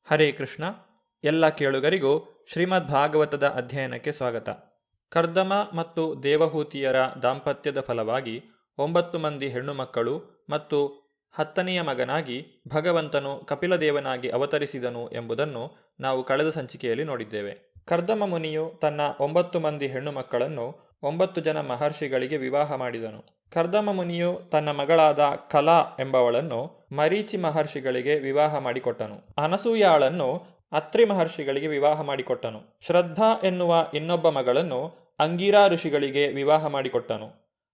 ಹರೇ ಕೃಷ್ಣ. ಎಲ್ಲ ಕೇಳುಗರಿಗೂ ಶ್ರೀಮದ್ ಭಾಗವತದ ಅಧ್ಯಯನಕ್ಕೆ ಸ್ವಾಗತ. ಕರ್ದಮ ಮತ್ತು ದೇವಹೂತಿಯರ ದಾಂಪತ್ಯದ ಫಲವಾಗಿ 9 ಮಂದಿ ಹೆಣ್ಣು ಮಕ್ಕಳು ಮತ್ತು 10ನೆಯ ಮಗನಾಗಿ ಭಗವಂತನು ಕಪಿಲದೇವನಾಗಿ ಅವತರಿಸಿದನು ಎಂಬುದನ್ನು ನಾವು ಕಳೆದ ಸಂಚಿಕೆಯಲ್ಲಿ ನೋಡಿದ್ದೇವೆ. ಕರ್ದಮ ಮುನಿಯು ತನ್ನ 9 ಮಂದಿ ಹೆಣ್ಣು ಮಕ್ಕಳನ್ನು 9 ಜನ ಮಹರ್ಷಿಗಳಿಗೆ ವಿವಾಹ ಮಾಡಿದನು. ಕರ್ದಮ ಮುನಿಯು ತನ್ನ ಮಗಳಾದ ಕಲಾ ಎಂಬವಳನ್ನು ಮರೀಚಿ ಮಹರ್ಷಿಗಳಿಗೆ ವಿವಾಹ ಮಾಡಿಕೊಟ್ಟನು. ಅನಸೂಯಾಳನ್ನು ಅತ್ರಿ ಮಹರ್ಷಿಗಳಿಗೆ ವಿವಾಹ ಮಾಡಿಕೊಟ್ಟನು. ಶ್ರದ್ಧಾ ಎನ್ನುವ ಇನ್ನೊಬ್ಬ ಮಗಳನ್ನು ಅಂಗಿರಾ ಋಷಿಗಳಿಗೆ ವಿವಾಹ ಮಾಡಿಕೊಟ್ಟನು.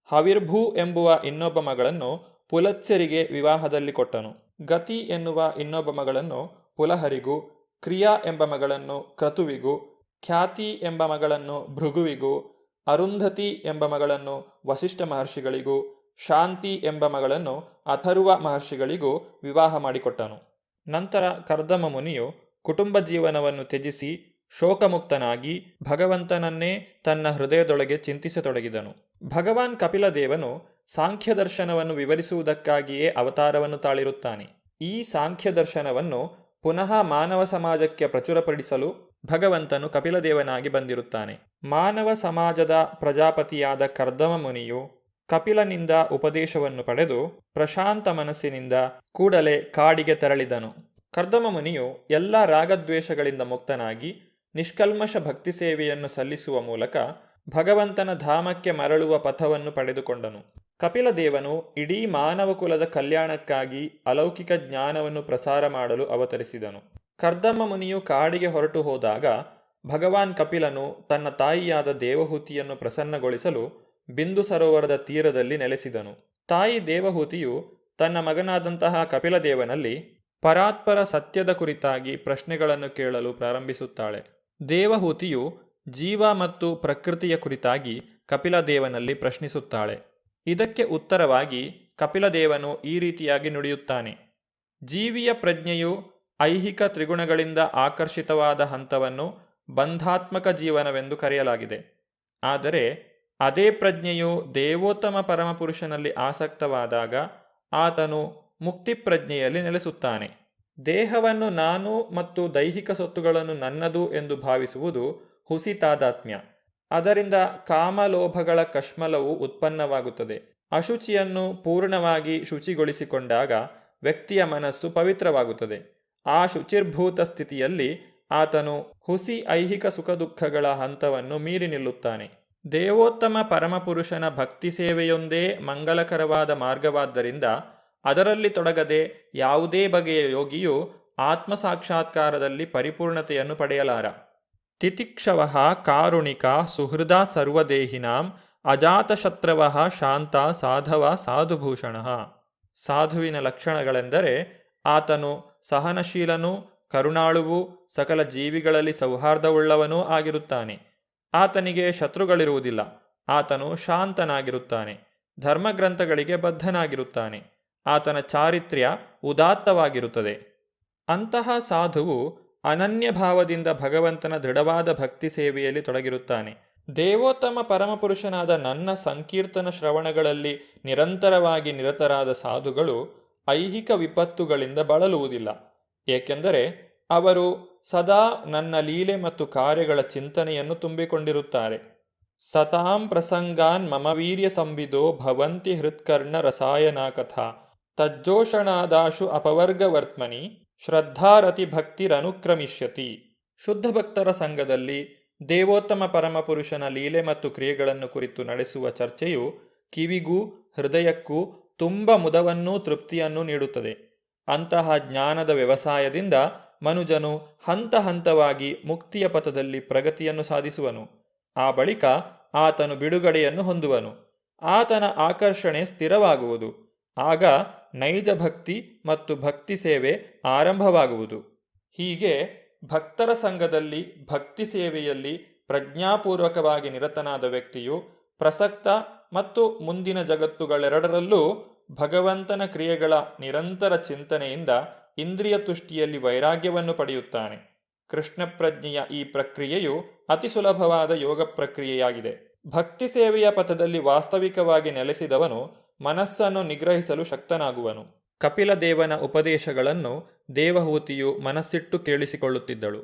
ಹವಿರ್ಭೂ ಎಂಬುವ ಇನ್ನೊಬ್ಬ ಮಗಳನ್ನು ಪುಲತ್ಸ್ಯರಿಗೆ ವಿವಾಹದಲ್ಲಿ ಕೊಟ್ಟನು. ಗತಿ ಎನ್ನುವ ಇನ್ನೊಬ್ಬ ಮಗಳನ್ನು ಪುಲಹರಿಗೂ, ಕ್ರಿಯಾ ಎಂಬ ಮಗಳನ್ನು ಕ್ರತುವಿಗೂ, ಖ್ಯಾತಿ ಎಂಬ ಮಗಳನ್ನು ಭೃಗುವಿಗೂ, ಅರುಂಧತಿ ಎಂಬ ಮಗಳನ್ನು ವಸಿಷ್ಠ ಮಹರ್ಷಿಗಳಿಗೂ, ಶಾಂತಿ ಎಂಬ ಮಗಳನ್ನು ಅಥರ್ವ ಮಹರ್ಷಿಗಳಿಗೂ ವಿವಾಹ ಮಾಡಿಕೊಟ್ಟನು. ನಂತರ ಕರ್ದಮ ಮುನಿಯು ಕುಟುಂಬ ಜೀವನವನ್ನು ತ್ಯಜಿಸಿ ಶೋಕಮುಕ್ತನಾಗಿ ಭಗವಂತನನ್ನೇ ತನ್ನ ಹೃದಯದೊಳಗೆ ಚಿಂತಿಸತೊಡಗಿದನು. ಭಗವಾನ್ ಕಪಿಲದೇವನು ಸಾಂಖ್ಯ ದರ್ಶನವನ್ನು ವಿವರಿಸುವುದಕ್ಕಾಗಿಯೇ ಅವತಾರವನ್ನು ತಾಳಿರುತ್ತಾನೆ. ಈ ಸಾಂಖ್ಯ ದರ್ಶನವನ್ನು ಪುನಃ ಮಾನವ ಸಮಾಜಕ್ಕೆ ಪ್ರಚುರಪಡಿಸಲು ಭಗವಂತನು ಕಪಿಲದೇವನಾಗಿ ಬಂದಿರುತ್ತಾನೆ. ಮಾನವ ಸಮಾಜದ ಪ್ರಜಾಪತಿಯಾದ ಕರ್ದಮ ಮುನಿಯು ಕಪಿಲನಿಂದ ಉಪದೇಶವನ್ನು ಪಡೆದು ಪ್ರಶಾಂತ ಮನಸ್ಸಿನಿಂದ ಕೂಡಲೇ ಕಾಡಿಗೆ ತೆರಳಿದನು. ಕರ್ದಮ ಮುನಿಯು ಎಲ್ಲ ರಾಗದ್ವೇಷಗಳಿಂದ ಮುಕ್ತನಾಗಿ ನಿಷ್ಕಲ್ಮಶ ಭಕ್ತಿ ಸೇವೆಯನ್ನು ಸಲ್ಲಿಸುವ ಮೂಲಕ ಭಗವಂತನ ಧಾಮಕ್ಕೆ ಮರಳುವ ಪಥವನ್ನು ಪಡೆದುಕೊಂಡನು. ಕಪಿಲದೇವನು ಇಡೀ ಮಾನವ ಕುಲದ ಕಲ್ಯಾಣಕ್ಕಾಗಿ ಅಲೌಕಿಕ ಜ್ಞಾನವನ್ನು ಪ್ರಸಾರ ಮಾಡಲು ಅವತರಿಸಿದನು. ಕರ್ದಮ ಮುನಿಯು ಕಾಡಿಗೆ ಹೊರಟು ಹೋದಾಗ ಭಗವಾನ್ ಕಪಿಲನು ತನ್ನ ತಾಯಿಯಾದ ದೇವಹೂತಿಯನ್ನು ಪ್ರಸನ್ನಗೊಳಿಸಲು ಬಿಂದು ಸರೋವರದ ತೀರದಲ್ಲಿ ನೆಲೆಸಿದನು. ತಾಯಿ ದೇವಹೂತಿಯು ತನ್ನ ಮಗನಾದಂತಹ ಕಪಿಲದೇವನಲ್ಲಿ ಪರಾತ್ಪರ ಸತ್ಯದ ಕುರಿತಾಗಿ ಪ್ರಶ್ನೆಗಳನ್ನು ಕೇಳಲು ಪ್ರಾರಂಭಿಸುತ್ತಾಳೆ. ದೇವಹೂತಿಯು ಜೀವ ಮತ್ತು ಪ್ರಕೃತಿಯ ಕುರಿತಾಗಿ ಕಪಿಲದೇವನಲ್ಲಿ ಪ್ರಶ್ನಿಸುತ್ತಾಳೆ. ಇದಕ್ಕೆ ಉತ್ತರವಾಗಿ ಕಪಿಲದೇವನು ಈ ರೀತಿಯಾಗಿ ನುಡಿಯುತ್ತಾನೆ: ಜೀವಿಯ ಪ್ರಜ್ಞೆಯು ಐಹಿಕ ತ್ರಿಗುಣಗಳಿಂದ ಆಕರ್ಷಿತವಾದ ಹಂತವನ್ನು ಬಂಧಾತ್ಮಕ ಜೀವನವೆಂದು ಕರೆಯಲಾಗಿದೆ. ಆದರೆ ಅದೇ ಪ್ರಜ್ಞೆಯು ದೇವೋತ್ತಮ ಪರಮಪುರುಷನಲ್ಲಿ ಆಸಕ್ತವಾದಾಗ ಆತನು ಮುಕ್ತಿ ಪ್ರಜ್ಞೆಯಲ್ಲಿ ನೆಲೆಸುತ್ತಾನೆ. ದೇಹವನ್ನು ನಾನು ಮತ್ತು ದೈಹಿಕ ಸೊತ್ತುಗಳನ್ನು ನನ್ನದು ಎಂದು ಭಾವಿಸುವುದು ಹುಸಿ ತಾದಾತ್ಮ್ಯ. ಅದರಿಂದ ಕಾಮಲೋಭಗಳ ಕಶ್ಮಲವು ಉತ್ಪನ್ನವಾಗುತ್ತದೆ. ಅಶುಚಿಯನ್ನು ಪೂರ್ಣವಾಗಿ ಶುಚಿಗೊಳಿಸಿಕೊಂಡಾಗ ವ್ಯಕ್ತಿಯ ಮನಸ್ಸು ಪವಿತ್ರವಾಗುತ್ತದೆ. ಆ ಶುಚಿರ್ಭೂತ ಸ್ಥಿತಿಯಲ್ಲಿ ಆತನು ಹುಸಿ ಐಹಿಕ ಸುಖ ದುಃಖಗಳ ಹಂತವನ್ನು ಮೀರಿ ನಿಲ್ಲುತ್ತಾನೆ. ದೇವೋತ್ತಮ ಪರಮಪುರುಷನ ಭಕ್ತಿ ಸೇವೆಯೊಂದೇ ಮಂಗಲಕರವಾದ ಮಾರ್ಗವಾದ್ದರಿಂದ ಅದರಲ್ಲಿ ತೊಡಗದೆ ಯಾವುದೇ ಬಗೆಯ ಯೋಗಿಯು ಆತ್ಮ ಸಾಕ್ಷಾತ್ಕಾರದಲ್ಲಿ ಪರಿಪೂರ್ಣತೆಯನ್ನು ಪಡೆಯಲಾರ. ತಿತಿಕ್ಷವಃ ಕಾರುಣಿಕ ಸುಹೃದಾ ಸರ್ವದೇಹಿನಾಂ ಅಜಾತಶತ್ರವಃ ಶಾಂತ ಸಾಧವ ಸಾಧುಭೂಷಣಃ. ಸಾಧುವಿನ ಲಕ್ಷಣಗಳೆಂದರೆ ಆತನು ಸಹನಶೀಲನೂ ಕರುಣಾಳುವೂ ಸಕಲ ಜೀವಿಗಳಲ್ಲಿ ಸೌಹಾರ್ದವುಳ್ಳವನೂ ಆಗಿರುತ್ತಾನೆ. ಆತನಿಗೆ ಶತ್ರುಗಳಿರುವುದಿಲ್ಲ. ಆತನು ಶಾಂತನಾಗಿರುತ್ತಾನೆ. ಧರ್ಮಗ್ರಂಥಗಳಿಗೆ ಬದ್ಧನಾಗಿರುತ್ತಾನೆ. ಆತನ ಚಾರಿತ್ರ್ಯ ಉದಾತ್ತವಾಗಿರುತ್ತದೆ. ಅಂತಹ ಸಾಧುವು ಅನನ್ಯ ಭಾವದಿಂದ ಭಗವಂತನ ದೃಢವಾದ ಭಕ್ತಿ ಸೇವೆಯಲ್ಲಿ ತೊಡಗಿರುತ್ತಾನೆ. ದೇವೋತ್ತಮ ಪರಮಪುರುಷನಾದ ನನ್ನ ಸಂಕೀರ್ತನ ಶ್ರವಣಗಳಲ್ಲಿ ನಿರಂತರವಾಗಿ ನಿರತರಾದ ಸಾಧುಗಳು ಐಹಿಕ ವಿಪತ್ತುಗಳಿಂದ ಬಳಲುವುದಿಲ್ಲ. ಏಕೆಂದರೆ ಅವರು ಸದಾ ನನ್ನ ಲೀಲೆ ಮತ್ತು ಕಾರ್ಯಗಳ ಚಿಂತನೆಯನ್ನು ತುಂಬಿಕೊಂಡಿರುತ್ತಾರೆ. ಸತಾಂ ಪ್ರಸಂಗಾನ್ ಮಮ ವೀರ್ಯ ಸಂವಿದೋ ಭವಂತಿ ಹೃತ್ಕರ್ಣ ರಸಾಯನ ಕಥಾ ತಜ್ಜೋಷಣಾದಾಶು ಅಪವರ್ಗವರ್ತ್ಮನಿ ಶ್ರದ್ಧಾರತಿ ಭಕ್ತಿರನುಕ್ರಮಿಷ್ಯತಿ. ಶುದ್ಧ ಭಕ್ತರ ಸಂಘದಲ್ಲಿ ದೇವೋತ್ತಮ ಪರಮಪುರುಷನ ಲೀಲೆ ಮತ್ತು ಕ್ರಿಯೆಗಳನ್ನು ಕುರಿತು ನಡೆಸುವ ಚರ್ಚೆಯು ಕಿವಿಗೂ ಹೃದಯಕ್ಕೂ ತುಂಬ ಮುದವನ್ನೂ ತೃಪ್ತಿಯನ್ನೂ ನೀಡುತ್ತದೆ. ಅಂತಹ ಜ್ಞಾನದ ವ್ಯವಸಾಯದಿಂದ ಮನುಜನು ಹಂತ ಹಂತವಾಗಿ ಮುಕ್ತಿಯ ಪಥದಲ್ಲಿ ಪ್ರಗತಿಯನ್ನು ಸಾಧಿಸುವನು. ಆ ಬಳಿಕ ಆತನು ಬಿಡುಗಡೆಯನ್ನು ಹೊಂದುವನು. ಆತನ ಆಕರ್ಷಣೆ ಸ್ಥಿರವಾಗುವುದು. ಆಗ ನೈಜ ಭಕ್ತಿ ಮತ್ತು ಭಕ್ತಿ ಸೇವೆ ಆರಂಭವಾಗುವುದು. ಹೀಗೆ ಭಕ್ತರ ಸಂಘದಲ್ಲಿ ಭಕ್ತಿ ಸೇವೆಯಲ್ಲಿ ಪ್ರಜ್ಞಾಪೂರ್ವಕವಾಗಿ ನಿರತನಾದ ವ್ಯಕ್ತಿಯು ಪ್ರಸಕ್ತ ಮತ್ತು ಮುಂದಿನ ಜಗತ್ತುಗಳೆರಡರಲ್ಲೂ ಭಗವಂತನ ಕ್ರಿಯೆಗಳ ನಿರಂತರ ಚಿಂತನೆಯಿಂದ ಇಂದ್ರಿಯ ತುಷ್ಟಿಯಲ್ಲಿ ವೈರಾಗ್ಯವನ್ನು ಪಡೆಯುತ್ತಾನೆ. ಕೃಷ್ಣ ಪ್ರಜ್ಞೆಯ ಈ ಪ್ರಕ್ರಿಯೆಯು ಅತಿ ಸುಲಭವಾದ ಯೋಗ ಪ್ರಕ್ರಿಯೆಯಾಗಿದೆ. ಭಕ್ತಿ ಸೇವೆಯ ಪಥದಲ್ಲಿ ವಾಸ್ತವಿಕವಾಗಿ ನೆಲೆಸಿದವನು ಮನಸ್ಸನ್ನು ನಿಗ್ರಹಿಸಲು ಶಕ್ತನಾಗುವನು. ಕಪಿಲದೇವನ ಉಪದೇಶಗಳನ್ನು ದೇವಹೂತಿಯು ಮನಸ್ಸಿಟ್ಟು ಕೇಳಿಸಿಕೊಳ್ಳುತ್ತಿದ್ದಳು.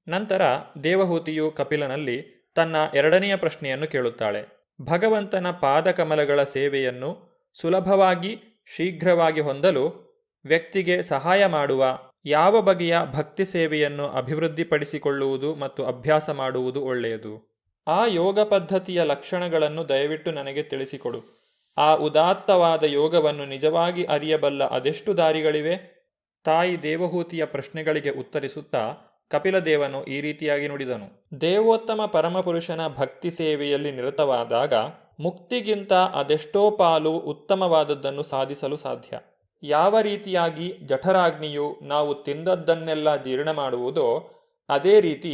ನಂತರ ದೇವಹೂತಿಯು ಕಪಿಲನಲ್ಲಿ ತನ್ನ ಎರಡನೆಯ ಪ್ರಶ್ನೆಯನ್ನು ಕೇಳುತ್ತಾಳೆ. ಭಗವಂತನ ಪಾದಕಮಲಗಳ ಸೇವೆಯನ್ನು ಸುಲಭವಾಗಿ ಶೀಘ್ರವಾಗಿ ಹೊಂದಲು ವ್ಯಕ್ತಿಗೆ ಸಹಾಯ ಮಾಡುವ ಯಾವ ಬಗೆಯ ಭಕ್ತಿ ಸೇವೆಯನ್ನು ಅಭಿವೃದ್ಧಿಪಡಿಸಿಕೊಳ್ಳುವುದು ಮತ್ತು ಅಭ್ಯಾಸ ಮಾಡುವುದು ಒಳ್ಳೆಯದು? ಆ ಯೋಗ ಪದ್ಧತಿಯ ಲಕ್ಷಣಗಳನ್ನು ದಯವಿಟ್ಟು ನನಗೆ ತಿಳಿಸಿಕೊಡು. ಆ ಉದಾತ್ತವಾದ ಯೋಗವನ್ನು ನಿಜವಾಗಿ ಅರಿಯಬಲ್ಲ ಅದೆಷ್ಟು ದಾರಿಗಳಿವೆ? ತಾಯಿ ದೇವಹೂತಿಯ ಪ್ರಶ್ನೆಗಳಿಗೆ ಉತ್ತರಿಸುತ್ತಾ ಕಪಿಲದೇವನು ಈ ರೀತಿಯಾಗಿ ನುಡಿದನು. ದೇವೋತ್ತಮ ಪರಮಪುರುಷನ ಭಕ್ತಿ ಸೇವೆಯಲ್ಲಿ ನಿರತವಾದಾಗ ಮುಕ್ತಿಗಿಂತ ಅದೆಷ್ಟೋ ಪಾಲು ಉತ್ತಮವಾದದ್ದನ್ನು ಸಾಧಿಸಲು ಸಾಧ್ಯ. ಯಾವ ರೀತಿಯಾಗಿ ಜಠರಾಗ್ನಿಯು ನಾವು ತಿಂದದ್ದನ್ನೆಲ್ಲ ಜೀರ್ಣ ಮಾಡುವುದೋ ಅದೇ ರೀತಿ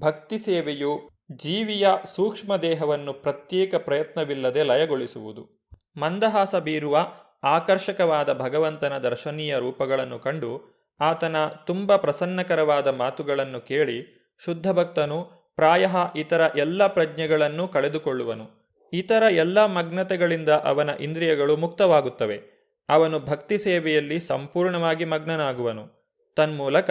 ಭಕ್ತಿ ಸೇವೆಯು ಜೀವಿಯ ಸೂಕ್ಷ್ಮ ದೇಹವನ್ನು ಪ್ರತ್ಯೇಕ ಪ್ರಯತ್ನವಿಲ್ಲದೆ ಲಯಗೊಳಿಸುವುದು. ಮಂದಹಾಸ ಬೀರುವ ಆಕರ್ಷಕವಾದ ಭಗವಂತನ ದರ್ಶನೀಯ ರೂಪಗಳನ್ನು ಕಂಡು ಆತನ ತುಂಬ ಪ್ರಸನ್ನಕರವಾದ ಮಾತುಗಳನ್ನು ಕೇಳಿ ಶುದ್ಧ ಭಕ್ತನು ಪ್ರಾಯಃ ಇತರ ಎಲ್ಲ ಪ್ರಜ್ಞೆಗಳನ್ನು ಕಳೆದುಕೊಳ್ಳುವನು. ಇತರ ಎಲ್ಲ ಮಗ್ನತೆಗಳಿಂದ ಅವನ ಇಂದ್ರಿಯಗಳು ಮುಕ್ತವಾಗುತ್ತವೆ. ಅವನು ಭಕ್ತಿ ಸೇವೆಯಲ್ಲಿ ಸಂಪೂರ್ಣವಾಗಿ ಮಗ್ನನಾಗುವನು. ತನ್ಮೂಲಕ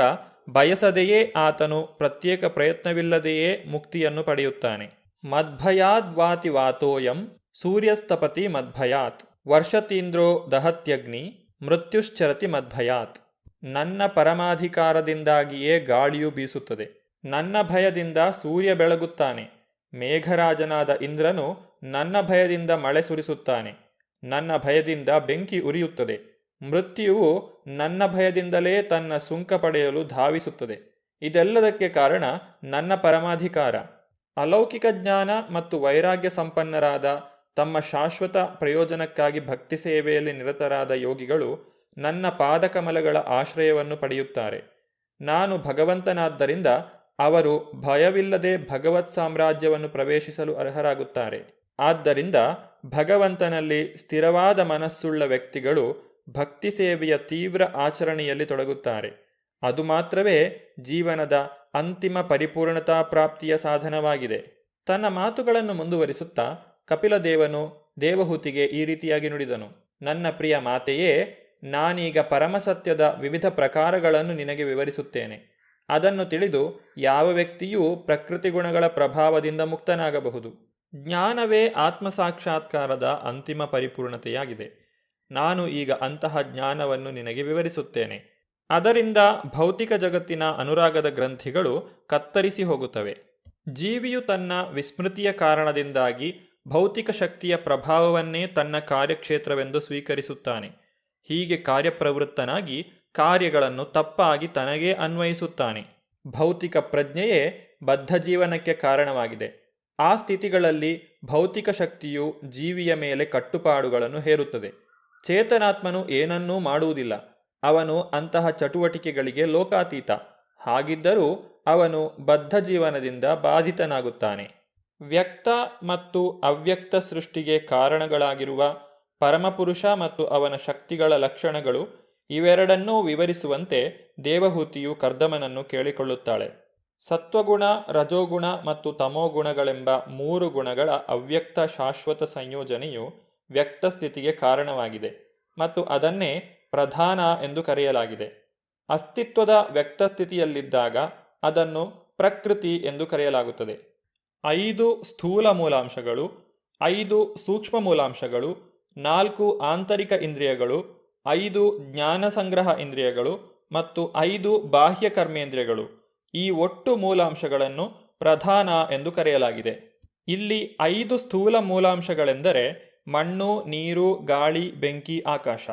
ಬಯಸದೆಯೇ ಆತನು ಪ್ರತ್ಯೇಕ ಪ್ರಯತ್ನವಿಲ್ಲದೆಯೇ ಮುಕ್ತಿಯನ್ನು ಪಡೆಯುತ್ತಾನೆ. ಮದ್ಭಯಾದ್ವಾತಿ ವಾತೋಯಂ ಸೂರ್ಯಸ್ತಪತಿ ಮದ್ಭಯಾತ್ ವರ್ಷತೀಂದ್ರೋ ದಹತ್ಯಗ್ನಿ ಮೃತ್ಯುಶ್ಚರತಿ ಮದ್ಭಯಾತ್. ನನ್ನ ಪರಮಾಧಿಕಾರದಿಂದಾಗಿಯೇ ಗಾಳಿಯು ಬೀಸುತ್ತದೆ. ನನ್ನ ಭಯದಿಂದ ಸೂರ್ಯ ಬೆಳಗುತ್ತಾನೆ. ಮೇಘರಾಜನಾದ ಇಂದ್ರನು ನನ್ನ ಭಯದಿಂದ ಮಳೆ ಸುರಿಸುತ್ತಾನೆ. ನನ್ನ ಭಯದಿಂದ ಬೆಂಕಿ ಉರಿಯುತ್ತದೆ. ಮೃತ್ಯುವು ನನ್ನ ಭಯದಿಂದಲೇ ತನ್ನ ಸುಂಕ ಪಡೆಯಲು ಧಾವಿಸುತ್ತದೆ. ಇದೆಲ್ಲದಕ್ಕೆ ಕಾರಣ ನನ್ನ ಪರಮಾಧಿಕಾರ. ಅಲೌಕಿಕ ಜ್ಞಾನ ಮತ್ತು ವೈರಾಗ್ಯ ಸಂಪನ್ನರಾದ ತಮ್ಮ ಶಾಶ್ವತ ಪ್ರಯೋಜನಕ್ಕಾಗಿ ಭಕ್ತಿ ಸೇವೆಯಲ್ಲಿ ನಿರತರಾದ ಯೋಗಿಗಳು ನನ್ನ ಪಾದಕಮಲಗಳ ಆಶ್ರಯವನ್ನು ಪಡೆಯುತ್ತಾರೆ. ನಾನು ಭಗವಂತನಾದ್ದರಿಂದ ಅವರು ಭಯವಿಲ್ಲದೆ ಭಗವತ್ ಸಾಮ್ರಾಜ್ಯವನ್ನು ಪ್ರವೇಶಿಸಲು ಅರ್ಹರಾಗುತ್ತಾರೆ. ಆದ್ದರಿಂದ ಭಗವಂತನಲ್ಲಿ ಸ್ಥಿರವಾದ ಮನಸ್ಸುಳ್ಳ ವ್ಯಕ್ತಿಗಳು ಭಕ್ತಿ ಸೇವೆಯ ತೀವ್ರ ಆಚರಣೆಯಲ್ಲಿ ತೊಡಗುತ್ತಾರೆ. ಅದು ಮಾತ್ರವೇ ಜೀವನದ ಅಂತಿಮ ಪರಿಪೂರ್ಣತಾ ಪ್ರಾಪ್ತಿಯ ಸಾಧನವಾಗಿದೆ. ತನ್ನ ಮಾತುಗಳನ್ನು ಮುಂದುವರಿಸುತ್ತಾ ಕಪಿಲದೇವನು ದೇವಹೂತಿಗೆ ಈ ರೀತಿಯಾಗಿ ನುಡಿದನು. ನನ್ನ ಪ್ರಿಯ ಮಾತೆಯೇ, ನಾನೀಗ ಪರಮಸತ್ಯದ ವಿವಿಧ ಪ್ರಕಾರಗಳನ್ನು ನಿನಗೆ ವಿವರಿಸುತ್ತೇನೆ. ಅದನ್ನು ತಿಳಿದು ಯಾವ ವ್ಯಕ್ತಿಯೂ ಪ್ರಕೃತಿ ಗುಣಗಳ ಪ್ರಭಾವದಿಂದ ಮುಕ್ತನಾಗಬಹುದು. ಜ್ಞಾನವೇ ಆತ್ಮಸಾಕ್ಷಾತ್ಕಾರದ ಅಂತಿಮ ಪರಿಪೂರ್ಣತೆಯಾಗಿದೆ. ನಾನು ಈಗ ಅಂತಹ ಜ್ಞಾನವನ್ನು ನಿನಗೆ ವಿವರಿಸುತ್ತೇನೆ. ಅದರಿಂದ ಭೌತಿಕ ಜಗತ್ತಿನ ಅನುರಾಗದ ಗ್ರಂಥಿಗಳು ಕತ್ತರಿಸಿ ಹೋಗುತ್ತವೆ. ಜೀವಿಯು ತನ್ನ ವಿಸ್ಮೃತಿಯ ಕಾರಣದಿಂದಾಗಿ ಭೌತಿಕ ಶಕ್ತಿಯ ಪ್ರಭಾವವನ್ನೇ ತನ್ನ ಕಾರ್ಯಕ್ಷೇತ್ರವೆಂದು ಸ್ವೀಕರಿಸುತ್ತಾನೆ. ಹೀಗೆ ಕಾರ್ಯಪ್ರವೃತ್ತನಾಗಿ ಕಾರ್ಯಗಳನ್ನು ತಪ್ಪಾಗಿ ತನಗೇ ಅನ್ವಯಿಸುತ್ತಾನೆ. ಭೌತಿಕ ಪ್ರಜ್ಞೆಯೇ ಬದ್ಧ ಜೀವನಕ್ಕೆ ಕಾರಣವಾಗಿದೆ. ಆ ಸ್ಥಿತಿಗಳಲ್ಲಿ ಭೌತಿಕ ಶಕ್ತಿಯು ಜೀವಿಯ ಮೇಲೆ ಕಟ್ಟುಪಾಡುಗಳನ್ನು ಹೇರುತ್ತದೆ. ಚೇತನಾತ್ಮನು ಏನನ್ನೂ ಮಾಡುವುದಿಲ್ಲ. ಅವನು ಅಂತಹ ಚಟುವಟಿಕೆಗಳಿಗೆ ಲೋಕಾತೀತ. ಹಾಗಿದ್ದರೂ ಅವನು ಬದ್ಧ ಜೀವನದಿಂದ ಬಾಧಿತನಾಗುತ್ತಾನೆ. ವ್ಯಕ್ತ ಮತ್ತು ಅವ್ಯಕ್ತ ಸೃಷ್ಟಿಗೆ ಕಾರಣಗಳಾಗಿರುವ ಪರಮಪುರುಷ ಮತ್ತು ಅವನ ಶಕ್ತಿಗಳ ಲಕ್ಷಣಗಳು ಇವೆರಡನ್ನೂ ವಿವರಿಸುವಂತೆ ದೇವಹೂತಿಯು ಕರ್ದಮನನ್ನು ಕೇಳಿಕೊಳ್ಳುತ್ತಾಳೆ. ಸತ್ವಗುಣ, ರಜೋಗುಣ ಮತ್ತು ತಮೋಗುಣಗಳೆಂಬ 3 ಗುಣಗಳ ಅವ್ಯಕ್ತ ಶಾಶ್ವತ ಸಂಯೋಜನೆಯು ವ್ಯಕ್ತ ಸ್ಥಿತಿಗೆ ಕಾರಣವಾಗಿದೆ ಮತ್ತು ಅದನ್ನೇ ಪ್ರಧಾನ ಎಂದು ಕರೆಯಲಾಗಿದೆ. ಅಸ್ತಿತ್ವದ ವ್ಯಕ್ತ ಸ್ಥಿತಿಯಲ್ಲಿದ್ದಾಗ ಅದನ್ನು ಪ್ರಕೃತಿ ಎಂದು ಕರೆಯಲಾಗುತ್ತದೆ. 5 ಸ್ಥೂಲ ಮೂಲಾಂಶಗಳು, 5 ಸೂಕ್ಷ್ಮ ಮೂಲಾಂಶಗಳು, 4 ಆಂತರಿಕ ಇಂದ್ರಿಯಗಳು, 5 ಜ್ಞಾನ ಸಂಗ್ರಹ ಇಂದ್ರಿಯಗಳು ಮತ್ತು 5 ಬಾಹ್ಯ ಕರ್ಮೇಂದ್ರಿಯಗಳು, ಈ ಒಟ್ಟು ಮೂಲಾಂಶಗಳನ್ನು ಪ್ರಧಾನ ಎಂದು ಕರೆಯಲಾಗಿದೆ. ಇಲ್ಲಿ 5 ಸ್ಥೂಲ ಮೂಲಾಂಶಗಳೆಂದರೆ ಮಣ್ಣು, ನೀರು, ಗಾಳಿ, ಬೆಂಕಿ, ಆಕಾಶ.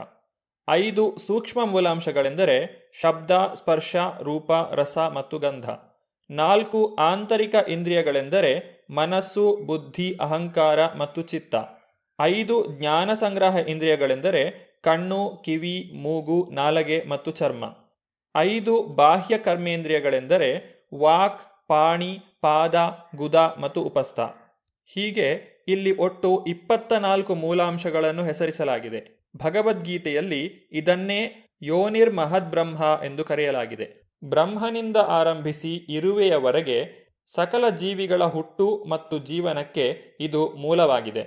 5 ಸೂಕ್ಷ್ಮ ಮೂಲಾಂಶಗಳೆಂದರೆ ಶಬ್ದ, ಸ್ಪರ್ಶ, ರೂಪ, ರಸ ಮತ್ತು ಗಂಧ. 4 ಆಂತರಿಕ ಇಂದ್ರಿಯಗಳೆಂದರೆ ಮನಸ್ಸು, ಬುದ್ಧಿ, ಅಹಂಕಾರ ಮತ್ತು ಚಿತ್ತ. 5 ಜ್ಞಾನ ಸಂಗ್ರಹ ಇಂದ್ರಿಯಗಳೆಂದರೆ ಕಣ್ಣು, ಕಿವಿ, ಮೂಗು, ನಾಲಗೆ ಮತ್ತು ಚರ್ಮ. 5 ಬಾಹ್ಯ ಕರ್ಮೇಂದ್ರಿಯಗಳೆಂದರೆ ವಾಕ್, ಪಾಣಿ, ಪಾದ, ಗುದ ಮತ್ತು ಉಪಸ್ಥ. ಹೀಗೆ ಇಲ್ಲಿ ಒಟ್ಟು 24 ಮೂಲಾಂಶಗಳನ್ನು ಹೆಸರಿಸಲಾಗಿದೆ. ಭಗವದ್ಗೀತೆಯಲ್ಲಿ ಇದನ್ನೇ ಯೋನಿರ್ ಮಹದ್ಬ್ರಹ್ಮ ಎಂದು ಕರೆಯಲಾಗಿದೆ. ಬ್ರಹ್ಮನಿಂದ ಆರಂಭಿಸಿ ಇರುವೆಯವರೆಗೆ ಸಕಲ ಜೀವಿಗಳ ಹುಟ್ಟು ಮತ್ತು ಜೀವನಕ್ಕೆ ಇದು ಮೂಲವಾಗಿದೆ.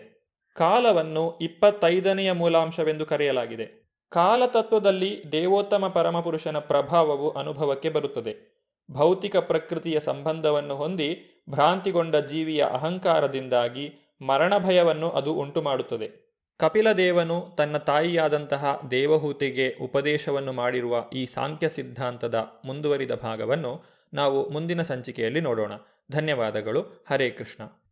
ಕಾಲವನ್ನು 25ನೆಯ ಮೂಲಾಂಶವೆಂದು ಕರೆಯಲಾಗಿದೆ. ಕಾಲತತ್ವದಲ್ಲಿ ದೇವೋತ್ತಮ ಪರಮಪುರುಷನ ಪ್ರಭಾವವು ಅನುಭವಕ್ಕೆ ಬರುತ್ತದೆ. ಭೌತಿಕ ಪ್ರಕೃತಿಯ ಸಂಬಂಧವನ್ನು ಹೊಂದಿ ಭ್ರಾಂತಿಗೊಂಡ ಜೀವಿಯ ಅಹಂಕಾರದಿಂದಾಗಿ ಮರಣ ಭಯವನ್ನು ಅದು ಉಂಟುಮಾಡುತ್ತದೆ. ಕಪಿಲದೇವನು ತನ್ನ ತಾಯಿಯಾದಂತಹ ದೇವಹೂತಿಗೆ ಉಪದೇಶವನ್ನು ಮಾಡಿರುವ ಈ ಸಾಂಖ್ಯ ಸಿದ್ಧಾಂತದ ಮುಂದುವರಿದ ಭಾಗವನ್ನು ನಾವು ಮುಂದಿನ ಸಂಚಿಕೆಯಲ್ಲಿ ನೋಡೋಣ. ಧನ್ಯವಾದಗಳು. ಹರೇ ಕೃಷ್ಣ.